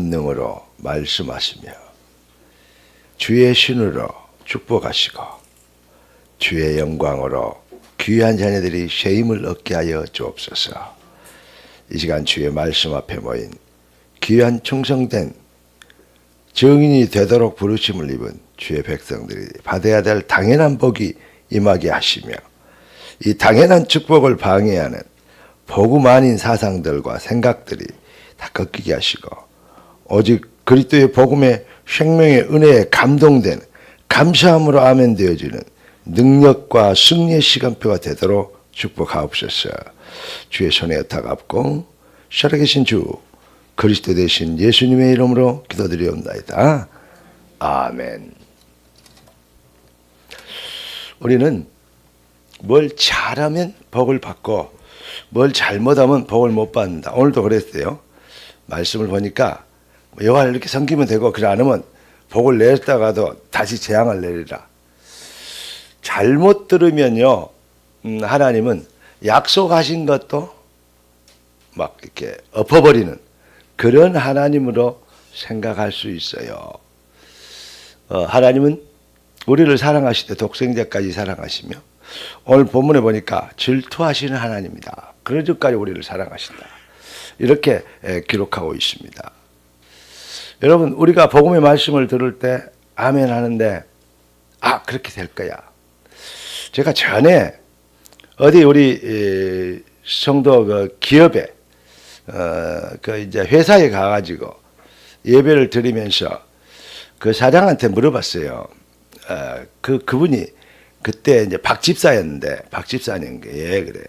권능으로 말씀하시며 주의 신으로 축복하시고 주의 영광으로 귀한 자녀들이 쉐임을 얻게 하여 주옵소서. 이 시간 주의 말씀 앞에 모인 귀한 충성된 증인이 되도록 부르심을 입은 주의 백성들이 받아야 될 당연한 복이 임하게 하시며 이 당연한 축복을 방해하는 복음 아닌 사상들과 생각들이 다 꺾이게 하시고 오직 그리스도의 복음의 생명의 은혜에 감동된 감사함으로 아멘 되어지는 능력과 승리의 시간표가 되도록 축복하옵소서. 주의 손에 타갑고 살아계신 주 그리스도 되신 예수님의 이름으로 기도드리옵나이다. 아멘. 우리는 뭘 잘하면 복을 받고 뭘 잘못하면 복을 못 받는다. 오늘도 그랬어요. 말씀을 보니까 여호와를 이렇게 섬기면 되고 그래 안 하면 복을 내렸다가도 다시 재앙을 내리라. 잘못 들으면요, 하나님은 약속하신 것도 막 이렇게 엎어버리는 그런 하나님으로 생각할 수 있어요. 하나님은 우리를 사랑하실 때 독생자까지 사랑하시며 오늘 본문에 보니까 질투하시는 하나님이다. 그런 적까지 우리를 사랑하신다. 이렇게 기록하고 있습니다. 여러분, 우리가 복음의 말씀을 들을 때 아멘 하는데 그렇게 될 거야. 제가 전에 어디 우리 성도 그 기업에 그 이제 회사에 가가지고 예배를 드리면서 그 사장한테 물어봤어요. 그분이 그때 이제 박 집사였는데 박 집사님 예 그래.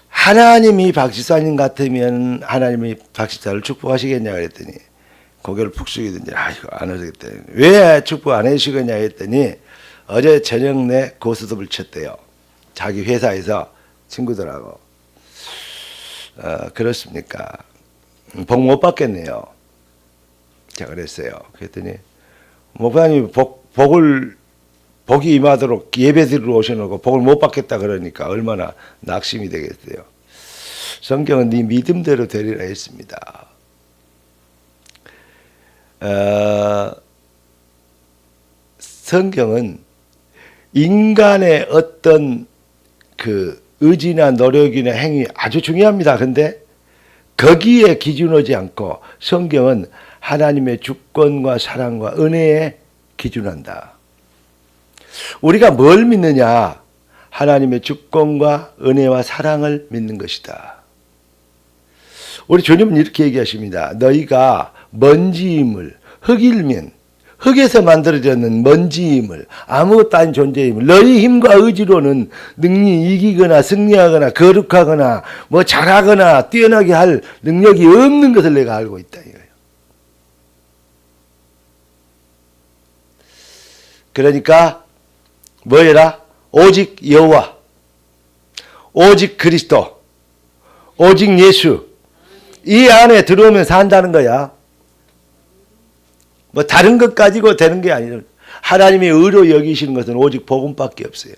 하나님이 박 집사님 같으면 하나님이 박 집사를 축복하시겠냐 그랬더니 고개를 푹 숙이든지 안 하시겠다. 왜 축복 안 해주시겠냐 했더니 어제 저녁 내 고스톱을 쳤대요. 자기 회사에서 친구들하고. 그렇습니까? 복 못 받겠네요. 제가 그랬어요. 그랬더니 목사님 복이 임하도록 예배 드리러 오셔놓고 복을 못 받겠다 그러니까 얼마나 낙심이 되겠어요. 성경은 네 믿음대로 되리라 했습니다. 성경은 인간의 어떤 그 의지나 노력이나 행위 아주 중요합니다. 근데 거기에 기준하지 않고 성경은 하나님의 주권과 사랑과 은혜에 기준한다. 우리가 뭘 믿느냐? 하나님의 주권과 은혜와 사랑을 믿는 것이다. 우리 주님은 이렇게 얘기하십니다. 너희가 먼지임을 흙일면 흙에서 만들어졌는 먼지임을 아무것도 아닌 존재임을 너희 힘과 의지로는 능히 이기거나 승리하거나 거룩하거나 뭐 잘하거나 뛰어나게 할 능력이 없는 것을 내가 알고 있다 이거예요. 그러니까 뭐해라? 오직 여호와, 오직 그리스도, 오직 예수 이 안에 들어오면 산다는 거야. 뭐 다른 것 가지고 되는 게 아니라 하나님이 의로 여기시는 것은 오직 복음밖에 없어요.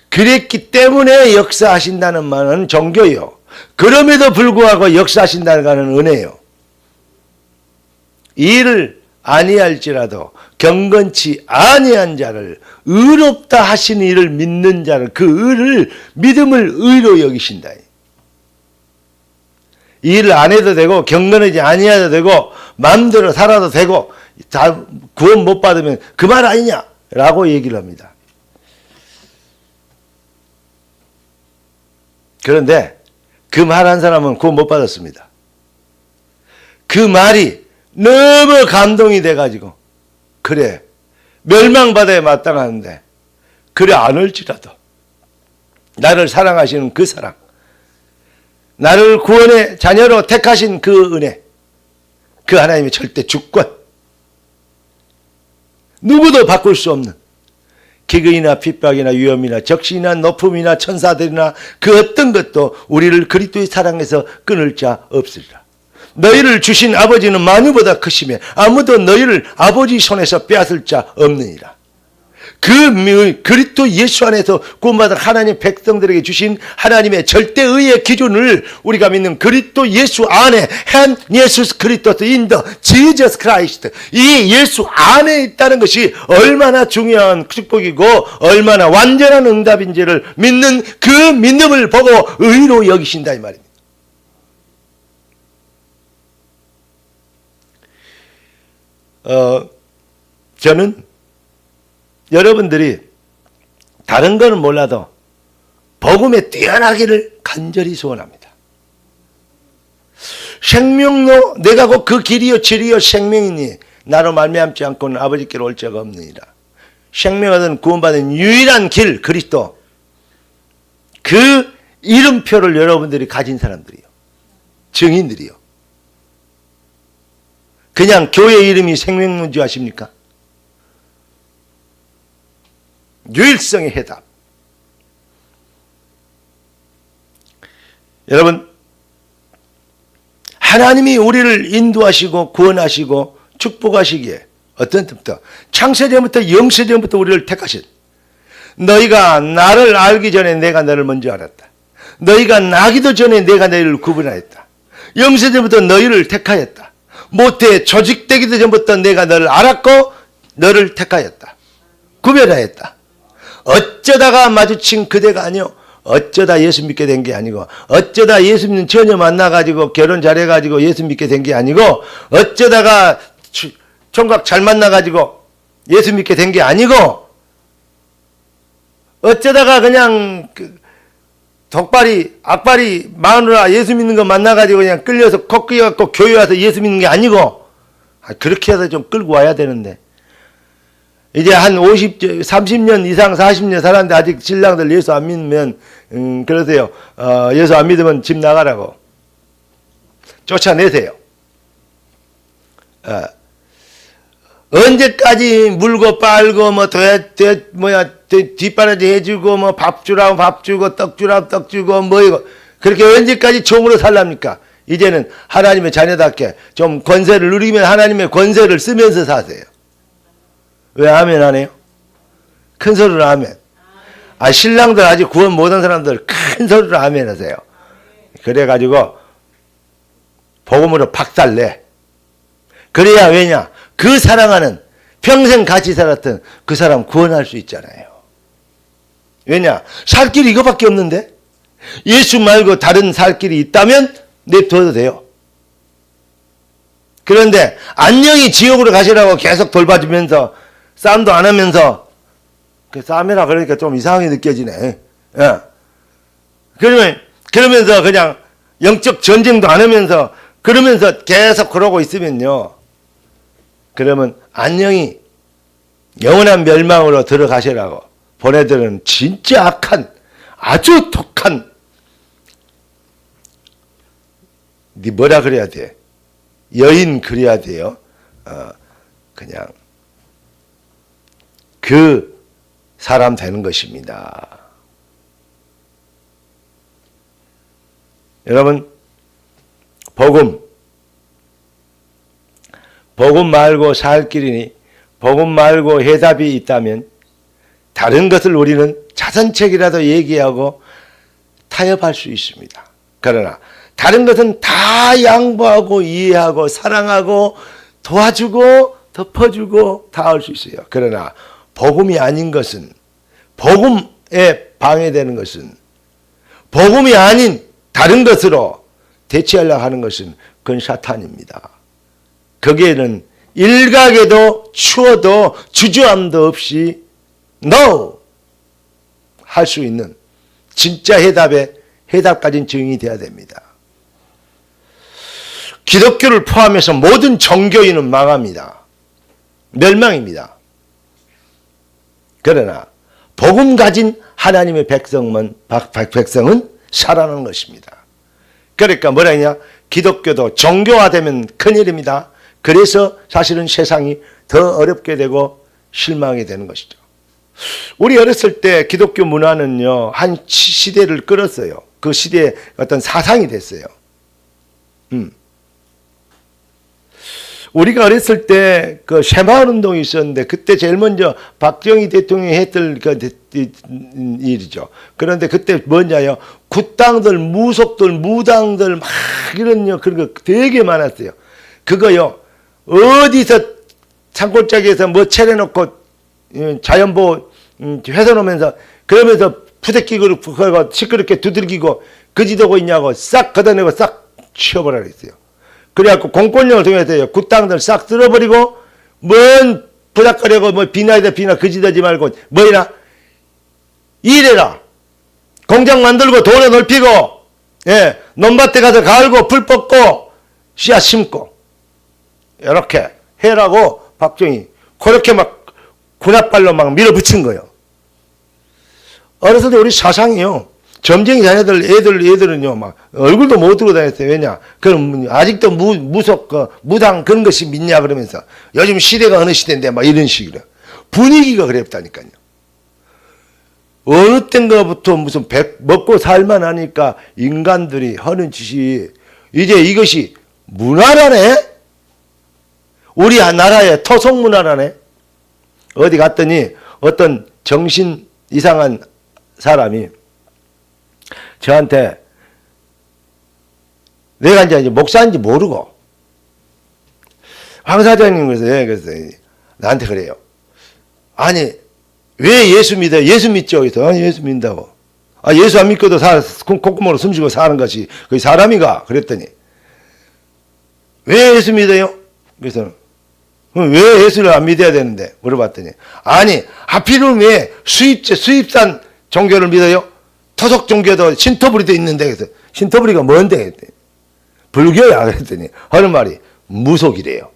그랬기 때문에 역사하신다는 말은 종교요. 그럼에도 불구하고 역사하신다는 말은 은혜요. 이를 아니할지라도 경건치 아니한 자를 의롭다 하신 이를 믿는 자를 그 의를 믿음을 의로 여기신다. 이 일을 안 해도 되고 경건하지 아니해도 되고 마음대로 살아도 되고 다 구원 못 받으면 그 말 아니냐라고 얘기를 합니다. 그런데 그 말 한 사람은 구원 못 받았습니다. 그 말이 너무 감동이 돼가지고 그래 멸망받아야 마땅한데 그래 안 올지라도 나를 사랑하시는 그 사랑 나를 구원의 자녀로 택하신 그 은혜 그 하나님의 절대 주권 누구도 바꿀 수 없는 기근이나 핍박이나 위험이나 적신이나 높음이나 천사들이나 그 어떤 것도 우리를 그리스도의 사랑에서 끊을 자 없으리라. 너희를 주신 아버지는 만유보다 크시며 아무도 너희를 아버지 손에서 빼앗을 자 없느니라. 그리스도 예수 안에서 구원받은 하나님 백성들에게 주신 하나님의 절대의의 기준을 우리가 믿는 그리스도 예수 안에 한 예수 그리스도 인더 지저스 크라이스트, 이 예수 안에 있다는 것이 얼마나 중요한 축복이고 얼마나 완전한 응답인지를 믿는 그 믿음을 보고 의로 여기신다 이 말입니다. 저는 여러분들이 다른 거는 몰라도 복음에 뛰어나기를 간절히 소원합니다. 생명로 내가 곧 그 길이요 진리요 생명이니 나로 말미암지 않고는 아버지께로 올 자가 없느니라. 생명하든 구원받은 유일한 길 그리스도, 그 이름표를 여러분들이 가진 사람들이요, 증인들이요. 그냥 교회 이름이 생명론 줄 아십니까? 유일성의 해답. 여러분, 하나님이 우리를 인도하시고 구원하시고 축복하시기에 어떤 뜻부터 창세전부터 영세전부터 우리를 택하신, 너희가 나를 알기 전에 내가 너를 먼저 알았다. 너희가 나기도 전에 내가 너희를 구분하였다. 영세전부터 너희를 택하였다. 모태에 조직되기도 전부터 내가 너를 알았고 너를 택하였다. 구별하였다. 어쩌다가 마주친 그대가 아니요, 어쩌다 예수 믿게 된 게 아니고, 어쩌다 예수 믿는 처녀 만나가지고 결혼 잘해가지고 예수 믿게 된 게 아니고, 어쩌다가 총각 잘 만나가지고 예수 믿게 된 게 아니고, 어쩌다가 그냥 악발이 마누라 예수 믿는 거 만나가지고 그냥 끌려서 꺾여갖고 교회 와서 예수 믿는 게 아니고, 그렇게 해서 좀 끌고 와야 되는데, 이제 한 30년 이상 40년 살았는데 아직 신랑들 예수 안 믿으면 그러세요. 예수 안 믿으면 집 나가라고 쫓아내세요. 언제까지 물고 빨고 뒷바라지 해주고 밥 주라고 밥 주고 떡 주라고 떡 주고 이거 그렇게 언제까지 종으로 살랍니까? 이제는 하나님의 자녀답게 좀 권세를 누리면 하나님의 권세를 쓰면서 사세요. 왜 아멘 안 해요? 큰 소리로 아멘. 신랑들 아직 구원 못한 사람들 큰 소리로 아멘 하세요. 그래가지고 복음으로 박살내. 그래야 왜냐? 그 사랑하는 평생 같이 살았던 그 사람 구원할 수 있잖아요. 왜냐? 살 길이 이거밖에 없는데, 예수 말고 다른 살 길이 있다면 냅둬도 돼요. 그런데 안녕히 지옥으로 가시라고 계속 돌봐주면서 싸움도 안 하면서, 싸움이라 그러니까 좀 이상하게 느껴지네. 예. 그러면서 그냥 영적 전쟁도 안 하면서 그러면서 계속 그러고 있으면요, 그러면 안녕히 영원한 멸망으로 들어가시라고 보내드는 진짜 악한, 아주 독한, 뭐라 그래야 돼? 여인 그래야 돼요. 그냥 그 사람 되는 것입니다. 여러분, 복음 말고 살 길이니, 복음 말고 해답이 있다면 다른 것을 우리는 자선책이라도 얘기하고 타협할 수 있습니다. 그러나 다른 것은 다 양보하고 이해하고 사랑하고 도와주고 덮어주고 다 할 수 있어요. 그러나 복음이 아닌 것은, 복음에 방해되는 것은, 복음이 아닌 다른 것으로 대체하려고 하는 것은 그건 사탄입니다. 거기에는 일각에도 추워도 주저함도 없이 NO! 할 수 있는 진짜 해답 가진 증인이 되어야 됩니다. 기독교를 포함해서 모든 종교인은 망합니다. 멸망입니다. 그러나 복음 가진 하나님의 백성은 살아나는 것입니다. 그러니까 뭐라 했냐? 기독교도 종교화되면 큰일입니다. 그래서 사실은 세상이 더 어렵게 되고 실망이 되는 것이죠. 우리 어렸을 때 기독교 문화는요, 한 시대를 끌었어요. 그 시대의 어떤 사상이 됐어요. 우리가 어렸을 때 그 새마을 운동이 있었는데 그때 제일 먼저 박정희 대통령이 했던 그 일이죠. 그런데 그때 뭐냐요? 굿당들, 무속들, 무당들 막 이런 그런 거 되게 많았어요. 그거요. 어디서 산골짜기에서 뭐 차려놓고 자연보호 훼손하면서 그러면서 부대끼고 그거 시끄럽게 두들기고 거지도고 있냐고 싹 걷어내고 싹 치워버려 그랬어요. 그래갖고 공권력을 통해서요. 굿당들 싹 쓸어버리고 뭔 부닥거리고 뭐 비나이다 비나 거지다지 말고 뭐이나 일해라. 공장 만들고 도로 넓히고 예, 논밭에 가서 갈고 풀 뽑고 씨앗 심고 이렇게 해라고 박정희 그렇게 막 군합발로 막 밀어붙인 거예요. 어렸을 때 우리 사상이요. 점쟁이 자녀들 애들은요 막 얼굴도 못 들고 다녔어요. 왜냐? 그럼 아직도 무속 무당 그런 것이 믿냐 그러면서 요즘 시대가 어느 시대인데 막 이런 식으로 분위기가 그랬다니까요. 어느 땐가부터 무슨 먹고 살만 하니까 인간들이 하는 짓이 이제 이것이 문화라네. 우리 나라의 토속 문화라네. 어디 갔더니 어떤 정신 이상한 사람이 저한테 내가 이제 목사인지 모르고 황 사장님 그래서 나한테 그래요. 아니 왜 예수 믿어요? 예수 믿죠? 그래서 아니 예수 믿는다고. 아 예수 안 믿고도 콧구멍으로 숨쉬고 사는 것이 그 사람이가 그랬더니 왜 예수 믿어요? 그래서 왜 예수를 안 믿어야 되는데 물어봤더니 아니 하필이면 왜 수입산 종교를 믿어요? 토속 종교도 신토부리도 있는데 그래서 신토부리가 뭔데? 그랬더니 불교야 그랬더니 하는 말이 무속이래요.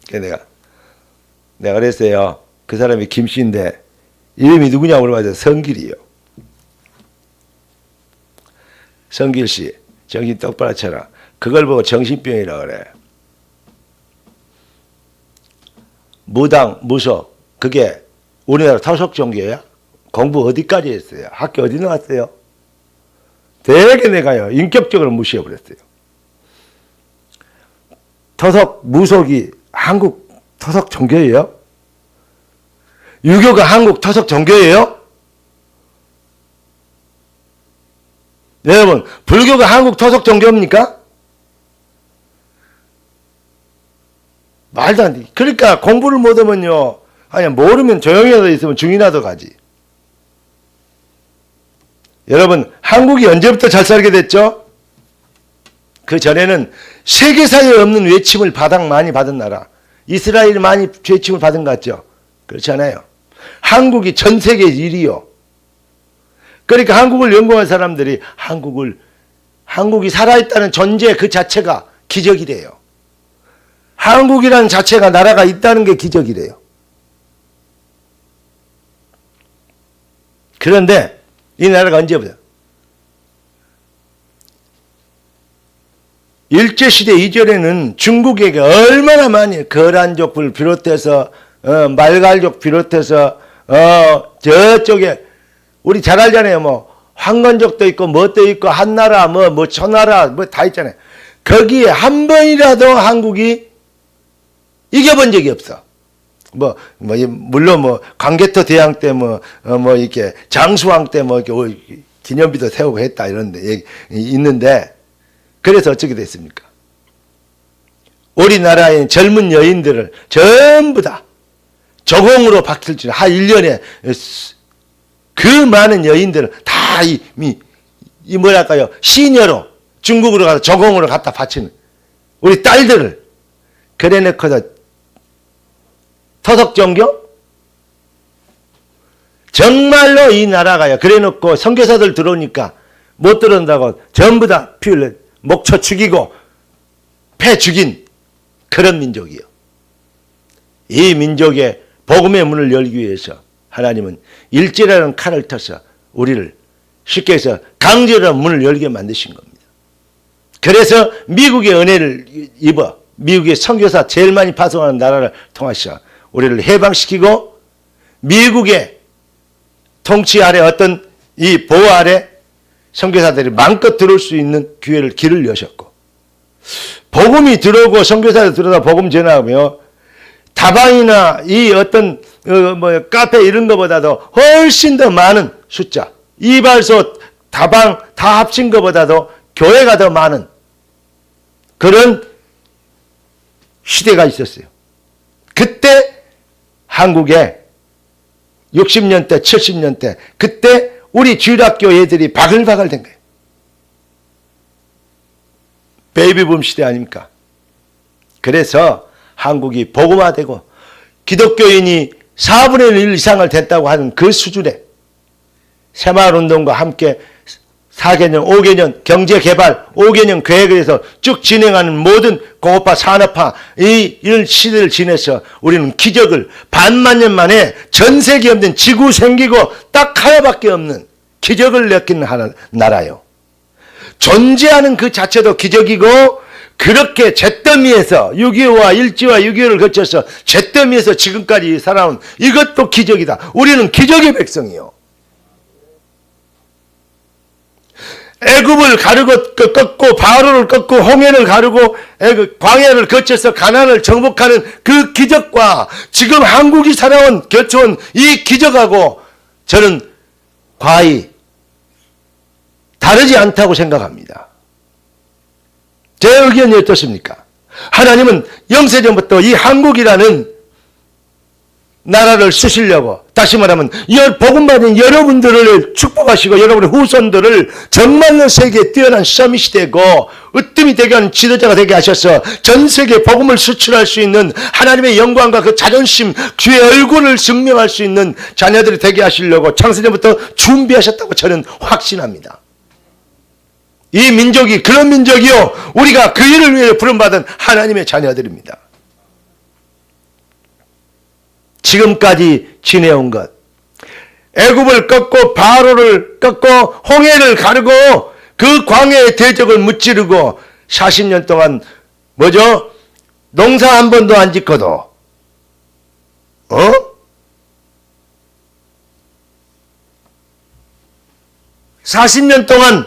그래서 내가 그랬어요. 그 사람이 김씨인데 이름이 누구냐고 물어봤더니 성길이요. 성길씨 정신 똑바로 차라. 그걸 보고 정신병이라 그래. 무당, 무속 그게 우리나라 토속 종교야? 공부 어디까지 했어요? 학교 어디 나왔어요? 되게 내가요 인격적으로 무시해버렸어요. 토속, 무속이 한국 토속 종교예요? 유교가 한국 토속 종교예요? 여러분 불교가 한국 토속 종교입니까? 말도 안 돼. 그러니까 공부를 못하면요. 아니 모르면 조용히라도 있으면 중이라도 가지. 여러분 한국이 언제부터 잘 살게 됐죠? 그 전에는 세계사에 없는 외침을 많이 받은 나라. 이스라엘이 많이 외침을 받은 것 같죠? 그렇지 않아요. 한국이 전 세계 1위요. 그러니까 한국을 연구한 사람들이 한국이 살아있다는 존재 그 자체가 기적이래요. 한국이라는 자체가 나라가 있다는 게 기적이래요. 그런데 이 나라가 언제부터? 일제시대 이전에는 중국에게 얼마나 많이 거란족을 비롯해서 말갈족 비롯해서 저쪽에 우리 잘 알잖아요. 뭐 황건족도 있고 뭣도 있고 한나라 뭐 초나라 뭐 다 있잖아요. 거기에 한 번이라도 한국이 이겨본 적이 없어. 물론 광개토 대왕 때 이렇게 장수왕 때 이렇게 기념비도 세우고 했다 이런데 있는데 그래서 어떻게 됐습니까? 우리나라의 젊은 여인들을 전부 다 조공으로 바뀔 줄 한 1년에 그 많은 여인들을 다 뭐랄까요 시녀로 중국으로 가서 조공으로 갖다 바치는 우리 딸들을 그래 놓고서 토속 종교? 정말로 이 나라가요. 그래 놓고 선교사들 들어오니까 못 들어온다고 전부 다 피를 목초 죽이고 패 죽인 그런 민족이요. 이 민족의 복음의 문을 열기 위해서 하나님은 일제라는 칼을 터서 우리를 쉽게 해서 강제로 문을 열게 만드신 겁니다. 그래서 미국의 은혜를 입어 미국의 선교사 제일 많이 파송하는 나라를 통하셔 우리를 해방시키고 미국의 통치 아래 어떤 이 보호 아래 선교사들이 마음껏 들어올 수 있는 길을 여셨고 복음이 들어오고 선교사를 들어다 복음 전하며 다방이나 이 어떤 카페 이런 것보다도 훨씬 더 많은 숫자, 이발소, 다방 다 합친 것보다도 교회가 더 많은 그런 시대가 있었어요. 그때 한국에 60년대, 70년대 그때 우리 주일학교 애들이 바글바글 된 거예요. 베이비붐 시대 아닙니까? 그래서 한국이 복음화되고 기독교인이 4분의 1 이상을 됐다고 하는 그 수준에 새마을운동과 함께 4개년, 5개년 경제개발, 5개년 계획에 대해서 쭉 진행하는 모든 공업화, 산업화 이런 시대를 지내서 우리는 기적을 반만 년 만에 전 세계에 없는 지구 생기고 딱 하나밖에 없는 기적을 느끼는 나라요. 존재하는 그 자체도 기적이고 그렇게 잿더미에서 6.25와 일제와 6.25를 거쳐서 잿더미에서 지금까지 살아온 이것도 기적이다. 우리는 기적의 백성이요. 애굽을 가르고 꺾고 바로를 꺾고 홍해를 가르고 광야를 거쳐서 가나안을 정복하는 그 기적과 지금 한국이 살아온 겨쳐온 이 기적하고 저는 과히 다르지 않다고 생각합니다. 제 의견이 어떻습니까? 하나님은 영세전부터 이 한국이라는 나라를 쓰시려고 다시 말하면 복음 받은 여러분들을 축복하시고 여러분의 후손들을 정말로 세계에 뛰어난 서밋이 되고 으뜸이 되게 하는 지도자가 되게 하셔서 전 세계에 복음을 수출할 수 있는 하나님의 영광과 그 자존심 주의 얼굴을 증명할 수 있는 자녀들이 되게 하시려고 창세전부터 준비하셨다고 저는 확신합니다. 이 민족이 그런 민족이요 우리가 그 일을 위해 부름받은 하나님의 자녀들입니다. 지금까지 지내온 것 애굽을 꺾고 바로를 꺾고 홍해를 가르고 그 광야의 대적을 무찌르고 40년 동안 뭐죠? 농사 한 번도 안 짓고도 40년 동안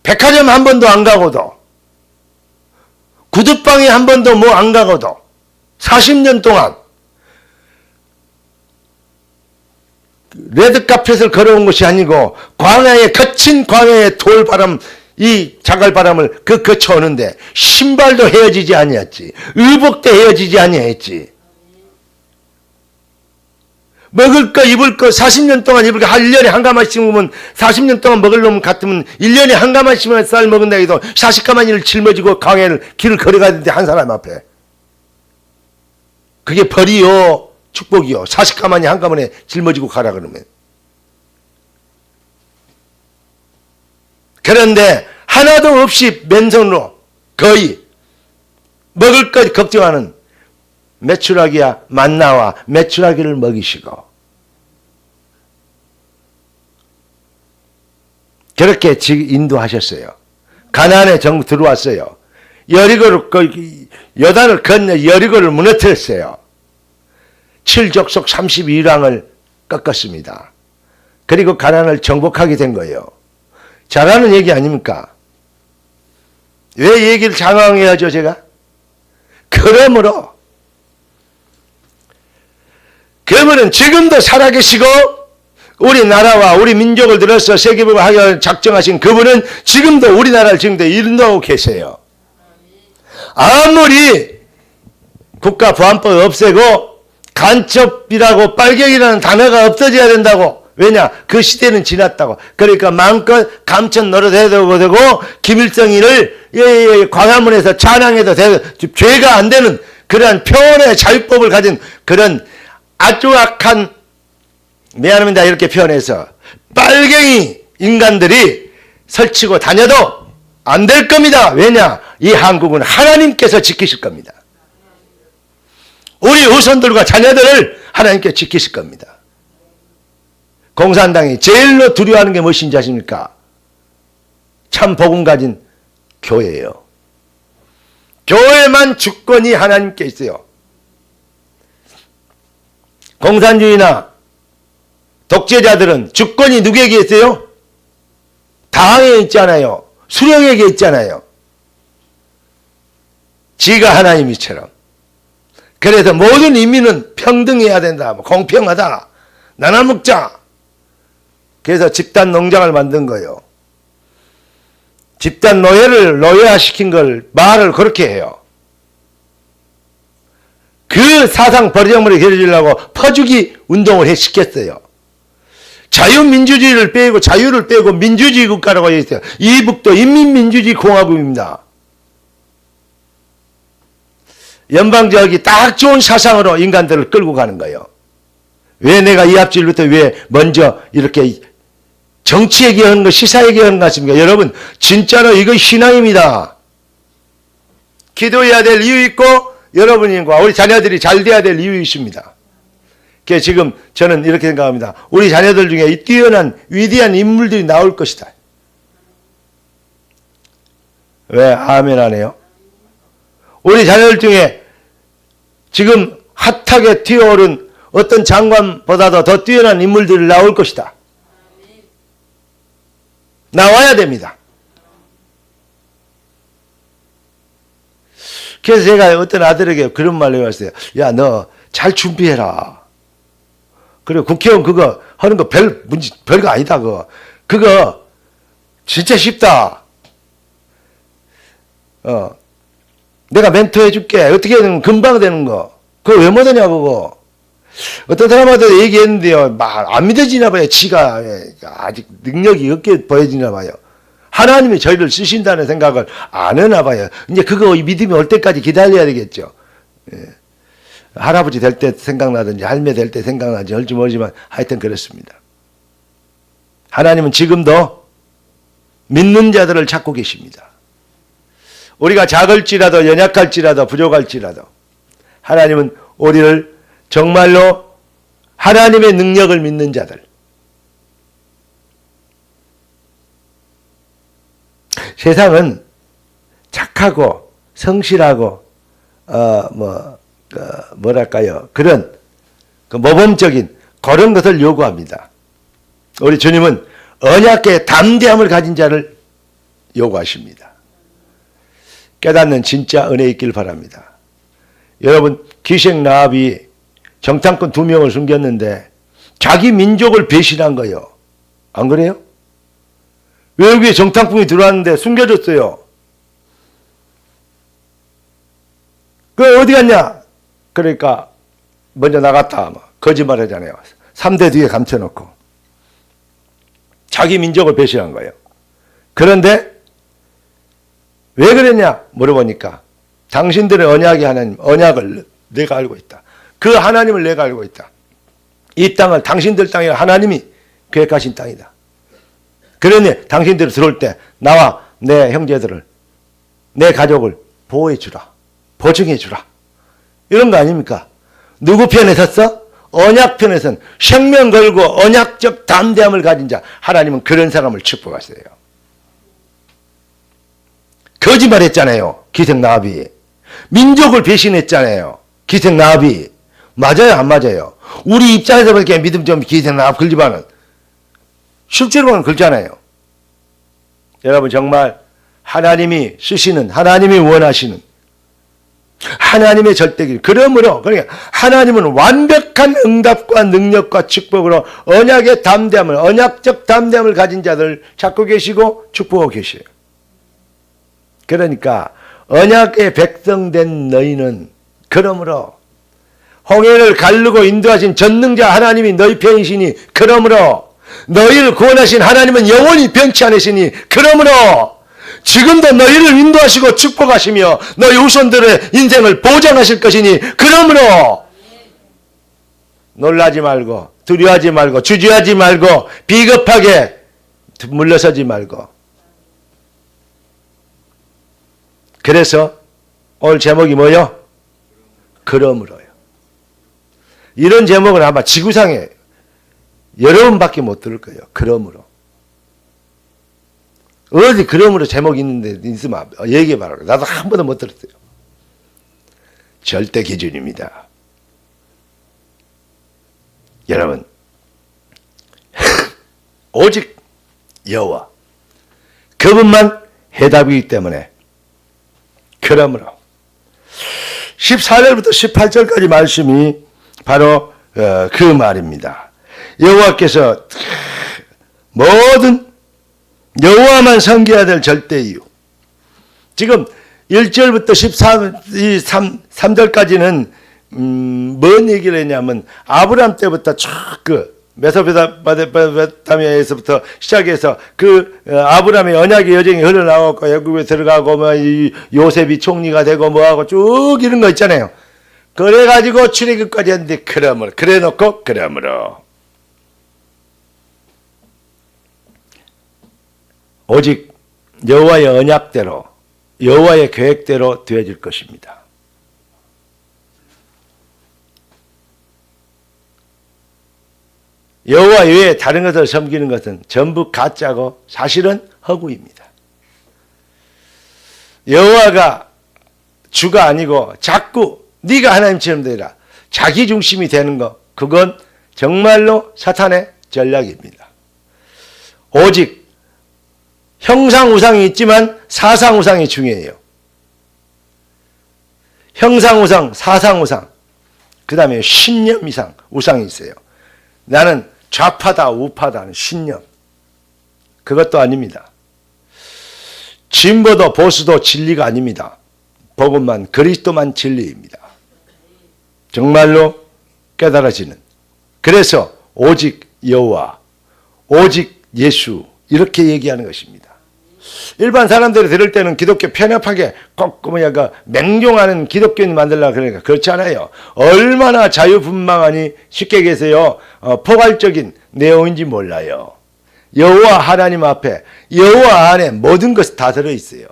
백화점 한 번도 안 가고도 구두방에 한 번도 뭐 안 가고도 40년 동안 레드카펫을 걸어온 것이 아니고 광야에 거친 광야의 돌바람 이 자갈바람을 거쳐오는데 신발도 헤어지지 아니했지 의복도 헤어지지 아니했지 먹을 거 입을 거 40년 동안 입을 거 1년에 한 가마씩 먹으면 40년 동안 먹을 놈 같으면 1년에 한 가마씩만 쌀 먹은다 해도 40가마니를 짊어지고 광야를 길을 걸어가는데 한 사람 앞에 그게 벌이요 축복이요 40가마니 한 가마에 짊어지고 가라 그러면 그런데 하나도 없이 맨손으로 거의 먹을 것 걱정하는 메추라기야 만나와 메추라기를 먹이시고 그렇게 인도하셨어요. 가나안에 정부 들어왔어요. 여리고를 요단을 건너 여리고를 무너뜨렸어요. 7족속 32왕을 꺾었습니다. 그리고 가나안을 정복하게 된 거예요. 잘하는 얘기 아닙니까? 왜 얘기를 장황해야죠 제가? 그러므로 그분은 지금도 살아계시고 우리나라와 우리 민족을 들어서 세계복음을 하려 작정하신 그분은 지금도 우리나라를 지금도 인도하고 계세요. 아무리 국가보안법 없애고 간첩이라고 빨갱이라는 단어가 없어져야 된다고 왜냐 그 시대는 지났다고 그러니까 마음껏 감천 노릇해도 되고 김일성이를 광화문에서 찬양해도 되고 죄가 안 되는 그러한 표현의 자유법을 가진 그런 아주 악한 미안합니다 이렇게 표현해서 빨갱이 인간들이 설치고 다녀도 안 될 겁니다. 왜냐 이 한국은 하나님께서 지키실 겁니다. 우리 후손들과 자녀들을 하나님께 지키실 겁니다. 공산당이 제일로 두려워하는 게 무엇인지 아십니까? 참 복음 가진 교회예요. 교회만 주권이 하나님께 있어요. 공산주의나 독재자들은 주권이 누구에게 있어요? 당에 있잖아요. 수령에게 있잖아요. 지가 하나님이처럼. 그래서 모든 인민은 평등해야 된다. 공평하다. 나눠 먹자. 그래서 집단 농장을 만든 거예요. 집단 노예를 노예화시킨 걸 말을 그렇게 해요. 그 사상 버리장머리 겨루려고 퍼주기 운동을 시켰어요. 자유민주주의를 빼고 자유를 빼고 민주주의 국가라고 했어요. 이북도 인민민주주의 공화국입니다. 연방적이 딱 좋은 사상으로 인간들을 끌고 가는 거예요. 왜 내가 이 앞질부터 왜 먼저 이렇게 정치 얘기하는 거, 시사 얘기하는 것 같습니까? 여러분, 진짜로 이거 신앙입니다. 기도해야 될 이유 있고, 여러분과 우리 자녀들이 잘 돼야 될 이유 있습니다. 그래서 지금 저는 이렇게 생각합니다. 우리 자녀들 중에 이 뛰어난, 위대한 인물들이 나올 것이다. 왜 아멘 안 해요? 우리 자녀들 중에 지금 핫하게 튀어오른 어떤 장관보다도 더 뛰어난 인물들이 나올 것이다. 나와야 됩니다. 그래서 제가 어떤 아들에게 그런 말을 해봤어요. 야, 너 잘 준비해라. 그리고 국회의원 그거 하는 거 별거 아니다. 그거 진짜 쉽다. 내가 멘토해 줄게. 어떻게 되는 금방 되는 거. 그거 왜 못하냐 그거. 어떤 사람한테 얘기했는데요. 막 안 믿어지나 봐요. 지가 아직 능력이 없게 보여지나 봐요. 하나님이 저희를 쓰신다는 생각을 안 하나 봐요. 이제 그거 믿음이 올 때까지 기다려야 되겠죠. 예. 할아버지 될 때 생각나든지 할매 될 때 생각나든지 할지 모르지만 하여튼 그렇습니다. 하나님은 지금도 믿는 자들을 찾고 계십니다. 우리가 작을지라도 연약할지라도 부족할지라도 하나님은 우리를 정말로 하나님의 능력을 믿는 자들, 세상은 착하고 성실하고 뭐랄까요, 그런 모범적인 그런 것을 요구합니다. 우리 주님은 언약의 담대함을 가진 자를 요구하십니다. 깨닫는 진짜 은혜 있길 바랍니다. 여러분, 기생 라합이 정탐꾼 2명을 숨겼는데 자기 민족을 배신한 거예요. 안 그래요? 외국에 정탐꾼이 들어왔는데 숨겨줬어요. 그 어디 갔냐? 그러니까 먼저 나갔다. 거짓말 하잖아요. 3대 뒤에 감춰놓고. 자기 민족을 배신한 거예요. 그런데 왜 그랬냐 물어보니까 당신들의 언약이 하나님, 언약을 내가 알고 있다. 그 하나님을 내가 알고 있다. 이 땅을 당신들 땅이 하나님이 계획하신 땅이다. 그러니 당신들이 들어올 때 나와 내 형제들을, 내 가족을 보호해 주라. 보증해 주라. 이런 거 아닙니까? 누구 편에 섰어? 언약 편에 선 생명 걸고 언약적 담대함을 가진 자. 하나님은 그런 사람을 축복하세요. 거짓말했잖아요. 기생 라합이. 민족을 배신했잖아요. 기생 라합이. 맞아요, 안 맞아요? 우리 입장에서 그렇게 믿음 좀 기생 라합 걸지만은 실제로는 그렇잖아요. 여러분, 정말 하나님이 쓰시는, 하나님이 원하시는 하나님의 절대길. 그러므로 그러니까 하나님은 완벽한 응답과 능력과 축복으로 언약의 담대함을, 언약적 담대함을 가진 자들을 찾고 계시고 축복하고 계셔요. 그러니까 언약의 백성된 너희는 그러므로 홍해를 가르고 인도하신 전능자 하나님이 너희 편이시니 그러므로 너희를 구원하신 하나님은 영원히 변치 않으시니 그러므로 지금도 너희를 인도하시고 축복하시며 너희 후손들의 인생을 보장하실 것이니 그러므로 놀라지 말고 두려워하지 말고 주저하지 말고 비겁하게 물러서지 말고. 그래서 오늘 제목이 뭐요? 그러므로요. 이런 제목은 아마 지구상에 여러분밖에 못 들을 거예요. 그러므로. 어디 그러므로 제목이 있는데 있으면 얘기해봐라. 나도 한 번도 못 들었어요. 절대 기준입니다. 여러분, 오직 여호와 그분만 해답이기 때문에 그러므로 14절부터 18절까지 말씀이 바로 그 말입니다. 여호와께서 모든 여호와만 섬겨야 될 절대 이유. 지금 1절부터 3절까지는 뭔 얘기를 했냐면 아브람 때부터 쭉 메소포타미아에서부터 시작해서 아브람의 언약의 여정이 흘러나왔고 애굽에 들어가고 뭐 요셉이 총리가 되고 뭐하고 쭉 이런 거 있잖아요. 그래가지고 출애굽까지 했는데 그래놓고 오직 여호와의 언약대로 여호와의 계획대로 되어질 것입니다. 여호와 외에 다른 것을 섬기는 것은 전부 가짜고 사실은 허구입니다. 여호와가 주가 아니고 자꾸 네가 하나님처럼 되라 자기 중심이 되는 것, 그건 정말로 사탄의 전략입니다. 오직 형상우상이 있지만 사상우상이 중요해요. 형상우상, 사상우상, 그 다음에 신념 이상 우상이 있어요. 나는 좌파다 우파다 하는 신념, 그것도 아닙니다. 진보도 보수도 진리가 아닙니다. 복음만, 그리스도만 진리입니다. 정말로 깨달아지는, 그래서 오직 여호와, 오직 예수, 이렇게 얘기하는 것입니다. 일반 사람들이 들을 때는 기독교 편협하게 꼭 맹종하는 기독교인 만들려고 그러니까 그렇지 않아요. 얼마나 자유분방하니 쉽게 계세요. 포괄적인 내용인지 몰라요. 여호와 하나님 앞에, 여호와 안에 모든 것이 다 들어있어요.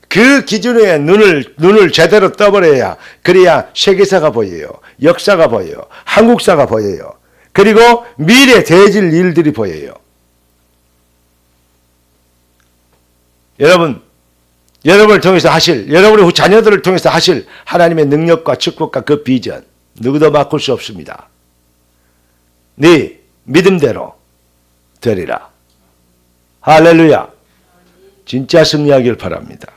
그 기준에 눈을 제대로 떠버려야, 그래야 세계사가 보여요. 역사가 보여요. 한국사가 보여요. 그리고 미래 되어질 일들이 보여요. 여러분을 통해서 하실, 여러분의 자녀들을 통해서 하실 하나님의 능력과 축복과 그 비전, 누구도 바꿀 수 없습니다. 네 믿음대로 되리라. 할렐루야. 진짜 승리하길 바랍니다.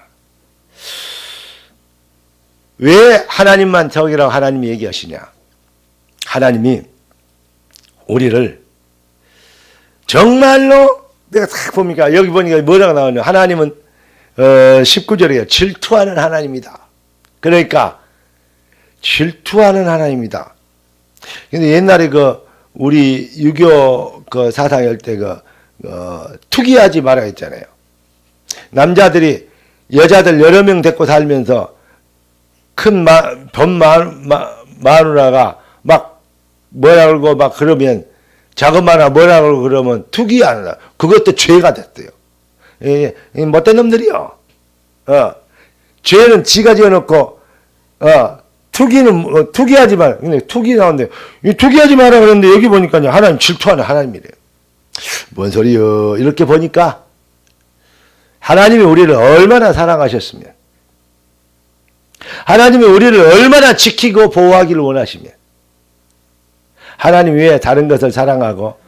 왜 하나님만 저기라고 하나님이 얘기하시냐? 하나님이 우리를 정말로, 내가 딱 보니까 여기 보니까 뭐라고 나오냐? 하나님은 19절이에요. 질투하는 하나님이다. 그러니까 질투하는 하나님이다. 근데 옛날에 우리 유교 사상할 때 투기하지 말아 했잖아요. 남자들이 여자들 여러 명 데리고 살면서 큰 마누라가 막 뭐라 그러고 막 그러면, 작은 마누라 뭐라 그러고 그러면 투기하는, 그것도 죄가 됐어요. 못된 놈들이요. 죄는 지가 지어놓고, 투기하지 마라. 근데 투기 나오는데, 투기하지 마라 그러는데 여기 보니까요, 하나님 질투하는 하나님이래요. 뭔 소리요? 이렇게 보니까 하나님이 우리를 얼마나 사랑하셨으면, 하나님이 우리를 얼마나 지키고 보호하기를 원하시면, 하나님 외에 다른 것을 사랑하고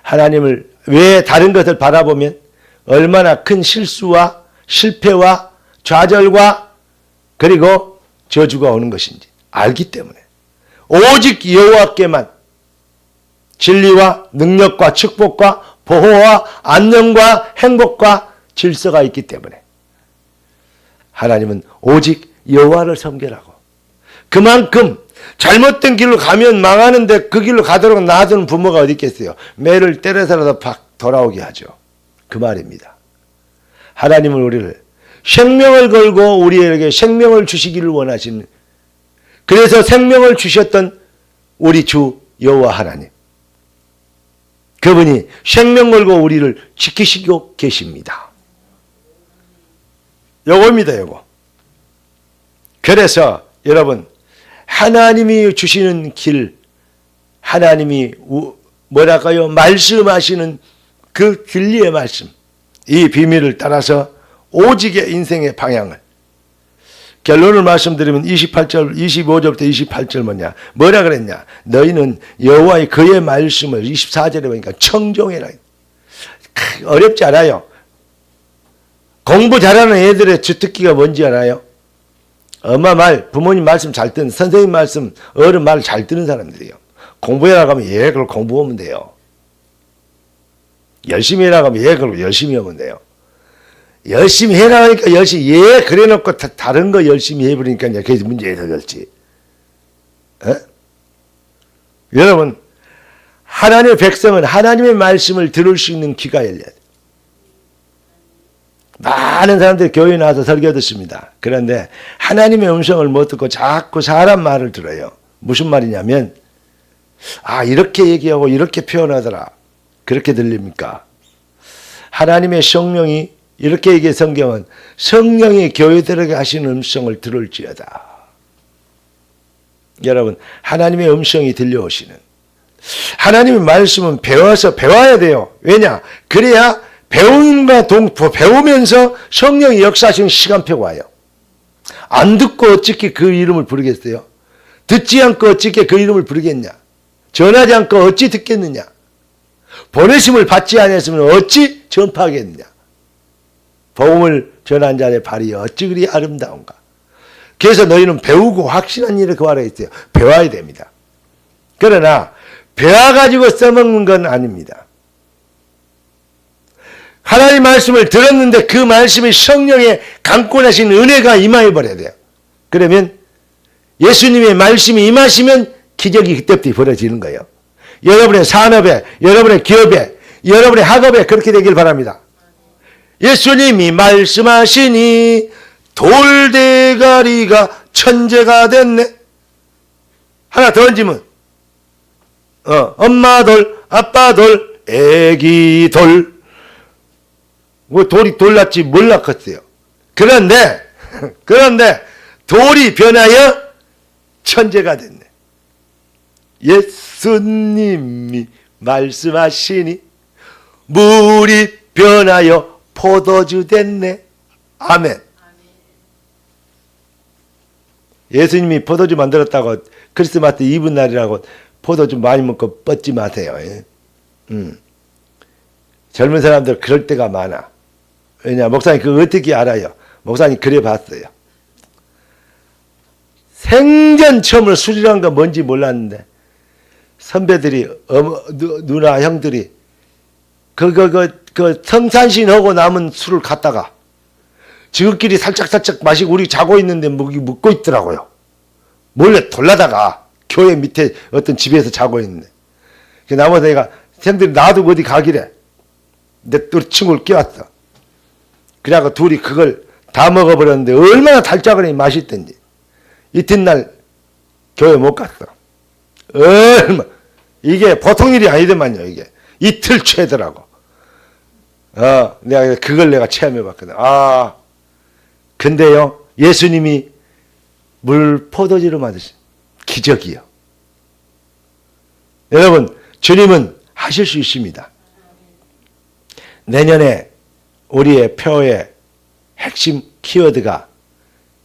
하나님을 외에 다른 것을 바라보면 얼마나 큰 실수와 실패와 좌절과 그리고 저주가 오는 것인지 알기 때문에, 오직 여호와께만 진리와 능력과 축복과 보호와 안녕과 행복과 질서가 있기 때문에 하나님은 오직 여호와를 섬기라고. 그만큼 잘못된 길로 가면 망하는데 그 길로 가도록 놔두는 부모가 어디 있겠어요. 매를 때려서라도 팍 돌아오게 하죠. 그 말입니다. 하나님은 우리를 생명을 걸고 우리에게 생명을 주시기를 원하시는, 그래서 생명을 주셨던 우리 주 여호와 하나님, 그분이 생명 걸고 우리를 지키시고 계십니다. 요겁니다, 요거. 그래서 여러분, 하나님이 주시는 길, 하나님이 뭐랄까요? 말씀하시는 그 진리의 말씀, 이 비밀을 따라서 오직의 인생의 방향을, 결론을 말씀드리면 25절부터 28절 뭐라 그랬냐? 너희는 여호와의 그의 말씀을 24절에 보니까 청종해라. 어렵지 않아요. 공부 잘하는 애들의 주특기가 뭔지 알아요? 엄마 말, 부모님 말씀 잘 듣는, 선생님 말씀, 어른 말 잘 듣는 사람들이에요. 공부해라 하면 예, 그걸 공부하면 돼요. 열심히 해라 하면 예, 그걸 열심히 하면 돼요. 열심히 해라 하니까 열심히 예, 그래 놓고 다른 거 열심히 해버리니까 이제 그게 문제에 터졌지. 여러분, 하나님의 백성은 하나님의 말씀을 들을 수 있는 귀가 열려야 돼요. 많은 사람들이 교회에 나와서 설교 듣습니다. 그런데 하나님의 음성을 못 듣고 자꾸 사람 말을 들어요. 무슨 말이냐면 이렇게 얘기하고 이렇게 표현하더라. 그렇게 들립니까? 하나님의 성령이 이렇게 얘기해. 성경은 성령이 교회들에게 하시는 음성을 들을지어다. 여러분, 하나님의 음성이 들려오시는 하나님의 말씀은 배워야 돼요. 왜냐? 그래야 배우면서 성령이 역사하시는 시간표가 와요. 안 듣고 어떻게 그 이름을 부르겠어요? 듣지 않고 어떻게 그 이름을 부르겠냐? 전하지 않고 어찌 듣겠느냐? 보내심을 받지 않았으면 어찌 전파하겠느냐? 복음을 전한 자의 발이 어찌 그리 아름다운가? 그래서 너희는 배우고 확신한 일을 구하라 했어요. 배워야 됩니다. 그러나 배워가지고 써먹는 건 아닙니다. 하나님의 말씀을 들었는데 그 말씀이 성령의 강권하신 은혜가 임하여버려야 돼요. 그러면 예수님의 말씀이 임하시면 기적이 그때부터 벌어지는 거예요. 여러분의 산업에, 여러분의 기업에, 여러분의 학업에 그렇게 되길 바랍니다. 예수님이 말씀하시니 돌대가리가 천재가 됐네. 하나 더 얹으면 엄마 돌, 아빠 돌, 애기 돌. 돌이 돌났지 뭘 낳겠어요. 그런데 돌이 변하여 천재가 됐네. 예수님이 말씀하시니 물이 변하여 포도주 됐네. 아멘. 예수님이 포도주 만들었다고 크리스마스 이브 날이라고 포도주 많이 먹고 뻗지 마세요. 젊은 사람들 그럴 때가 많아. 왜냐? 목사님 그거 어떻게 알아요? 목사님 그래 봤어요. 생전 처음으로 술이란 건 뭔지 몰랐는데 선배들이 누나 형들이 그 성산신하고 남은 술을 갖다가 지극끼리 살짝 마시고 우리 자고 있는데 묵고 있더라고요. 몰래 돌라다가 교회 밑에 어떤 집에서 자고 있는데 나머지 내가 형들이 놔두고 어디 가기래. 내 우리 친구를 끼웠어. 그래갖고 둘이 그걸 다 먹어버렸는데 얼마나 달짝거리 맛있던지 이튿날 교회 못 갔어. 이게 보통 일이 아니더만요. 이게 이틀 채더라고. 내가 체험해봤거든. 근데요, 예수님이 물 포도주로 만드신 기적이요. 여러분, 주님은 하실 수 있습니다. 내년에 우리의 표의 핵심 키워드가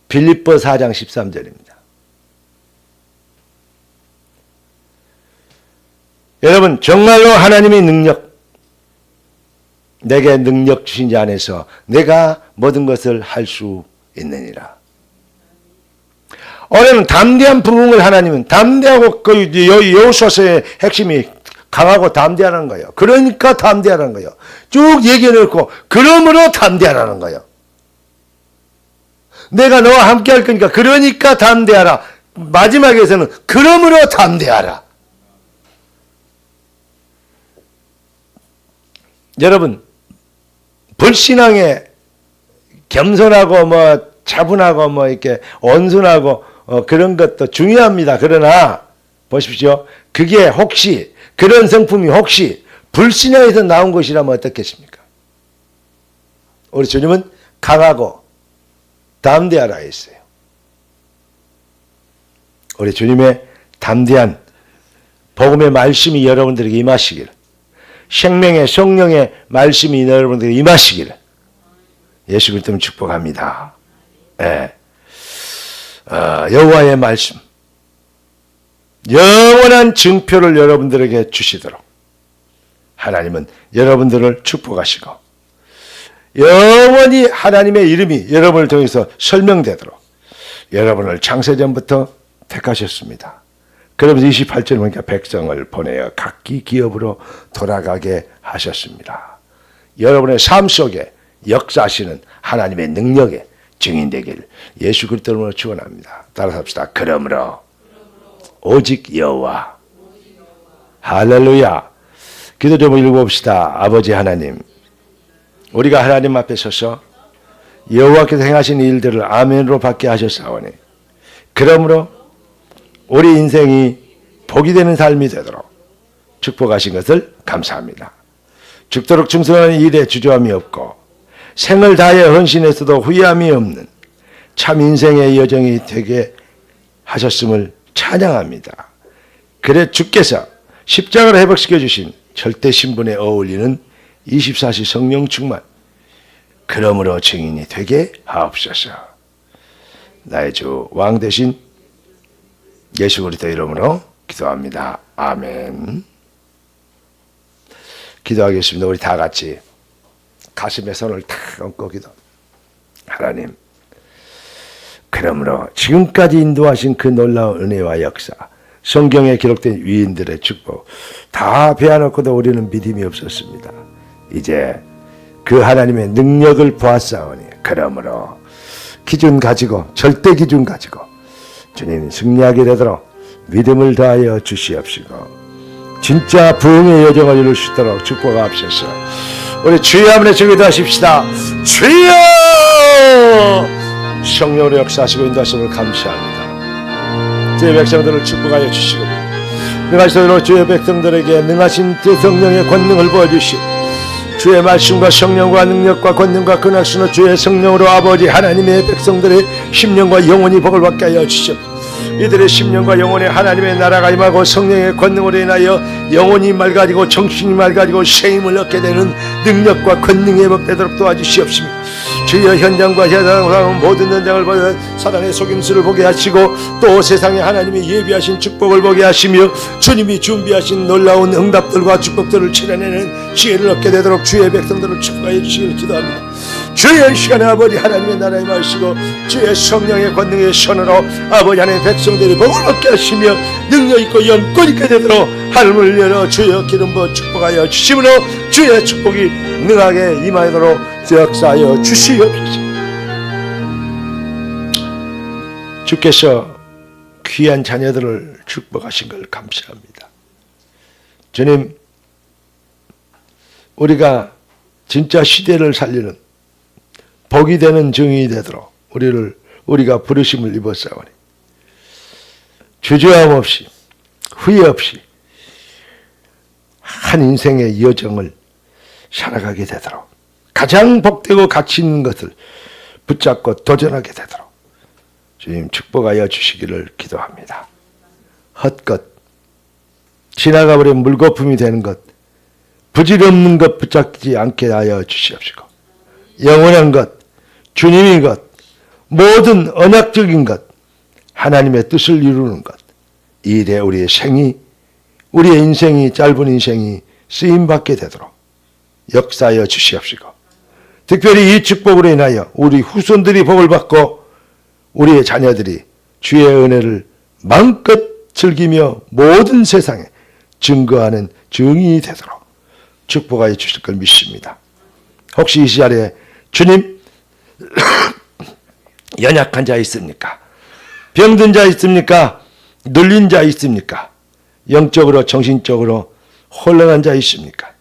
빌립보 4장 13절입니다. 여러분, 정말로 하나님의 능력, 내게 능력 주신 자 안에서 내가 모든 것을 할 수 있느니라. 올해는 담대한 부흥을 하나님은 담대하고 여호수아서의 핵심이 강하고 담대하라는 거예요. 그러니까 담대하라는 거예요. 쭉 얘기해 놓고 그러므로 담대하라는 거예요. 내가 너와 함께 할 거니까 그러니까 담대하라. 마지막에서는 그러므로 담대하라. 여러분, 불신앙에 겸손하고 차분하고 이렇게 온순하고 그런 것도 중요합니다. 그러나 보십시오. 그게 혹시 그런 성품이 혹시 불신앙에서 나온 것이라면 어떻겠습니까? 우리 주님은 강하고 담대하라 했어요. 우리 주님의 담대한 복음의 말씀이 여러분들에게 임하시기를, 생명의 성령의 말씀이 여러분들에게 임하시기를 예수 그리스도로 축복합니다. 네. 여호와의 말씀, 영원한 증표를 여러분들에게 주시도록 하나님은 여러분들을 축복하시고 영원히 하나님의 이름이 여러분을 통해서 설명되도록 여러분을 창세전부터 택하셨습니다. 그러면서 28절 보니까 백성을 보내어 각기 기업으로 돌아가게 하셨습니다. 여러분의 삶 속에 역사하시는 하나님의 능력에 증인되길 예수 그리스도로 축원합니다. 따라서 합시다. 그러므로 오직 여호와. 할렐루야. 기도 좀 읽어봅시다. 아버지 하나님, 우리가 하나님 앞에 서서 여호와께서 행하신 일들을 아멘으로 받게 하셨사오니 그러므로 우리 인생이 복이 되는 삶이 되도록 축복하신 것을 감사합니다. 죽도록 충성하는 일에 주저함이 없고 생을 다하여 헌신했어도 후회함이 없는 참 인생의 여정이 되게 하셨음을 찬양합니다. 그래 주께서 십자가를 회복시켜 주신 절대 신분에 어울리는 24시 성령 충만, 그러므로 증인이 되게 하옵소서. 나의 주 왕 대신 예수 그리스도 이름으로 기도합니다. 아멘. 기도하겠습니다. 우리 다 같이 가슴에 손을 탁 얹고 기도. 하나님, 그러므로 지금까지 인도하신 그 놀라운 은혜와 역사, 성경에 기록된 위인들의 축복 다 베어놓고도 우리는 믿음이 없었습니다. 이제 그 하나님의 능력을 보았사오니 그러므로 기준 가지고, 절대 기준 가지고 주님 승리하게 되도록 믿음을 다하여 주시옵시고 진짜 부흥의 여정을 이룰 수 있도록 축복하옵소서. 우리 주의 한번 기도하십시다. 주여! 성령으로 역사하시고 인도하심을 감사합니다. 주의 백성들을 축복하여 주시고 능하시도록 주의 백성들에게 능하신 주 성령의 권능을 보여주시고 주의 말씀과 성령과 능력과 권능과 근학수는 주의 성령으로 아버지 하나님의 백성들의 심령과 영혼이 복을 받게 하여 주시옵소서. 이들의 심령과 영혼에 하나님의 나라가 임하고 성령의 권능으로 인하여 영혼이 맑아지고 정신이 맑아지고 새 힘을 얻게 되는 능력과 권능이 회복되도록 도와주시옵시며 주여 현장과 세상 모든 현장을 보여 사단의 속임수를 보게 하시고 또 세상에 하나님이 예비하신 축복을 보게 하시며 주님이 준비하신 놀라운 응답들과 축복들을 실현해내는 지혜를 얻게 되도록 주의 백성들을 축복하여 주시기를 기도합니다. 주의 시간에 아버지 하나님의 나라에 임하시고 주의 성령의 권능의 손으로 아버지 하나님의 백성들이 복을 얻게 하시며 능력 있고 영권 있게 되도록 하늘을 열어 주여 기름 부어 축복하여 주심으로 주의 축복이 능하게 임하도록 역사하여 주시옵소서. 주께서 귀한 자녀들을 축복하신 걸 감사합니다. 주님, 우리가 진짜 시대를 살리는 복이 되는 증인이 되도록 우리가 부르심을 입었사오니 주저함 없이 후회 없이 한 인생의 여정을 살아가게 되도록 가장 복되고 가치 있는 것을 붙잡고 도전하게 되도록 주님 축복하여 주시기를 기도합니다. 헛것, 지나가버린 물거품이 되는 것, 부질없는 것 붙잡지 않게 하여 주시옵시고 영원한 것, 주님의 것, 모든 언약적인 것, 하나님의 뜻을 이루는 것, 이 일에 우리의 인생이 짧은 인생이 쓰임받게 되도록 역사하여 주시옵시고 특별히 이 축복으로 인하여 우리 후손들이 복을 받고 우리의 자녀들이 주의 은혜를 마음껏 즐기며 모든 세상에 증거하는 증인이 되도록 축복하여 주실 걸 믿습니다. 혹시 이 시절에 주님 연약한 자 있습니까? 병든 자 있습니까? 눌린 자 있습니까? 영적으로 정신적으로 혼란한 자 있습니까?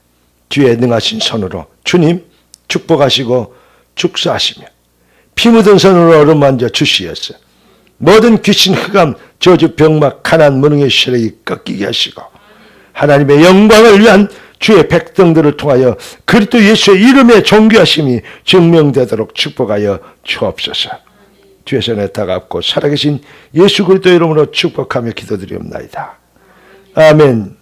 주의 능하신 손으로 주님 축복하시고 축사하시며 피 묻은 손으로 어루만져 주시었어. 모든 귀신, 흑암, 저주, 병막, 가난, 무능의 세력이 꺾이게 하시고 하나님의 영광을 위한 주의 백성들을 통하여 그리스도 예수의 이름의 존귀하심이 증명되도록 축복하여 주옵소서. 주의 손에 다갑고 살아계신 예수 그리스도 이름으로 축복하며 기도드리옵나이다. 아멘.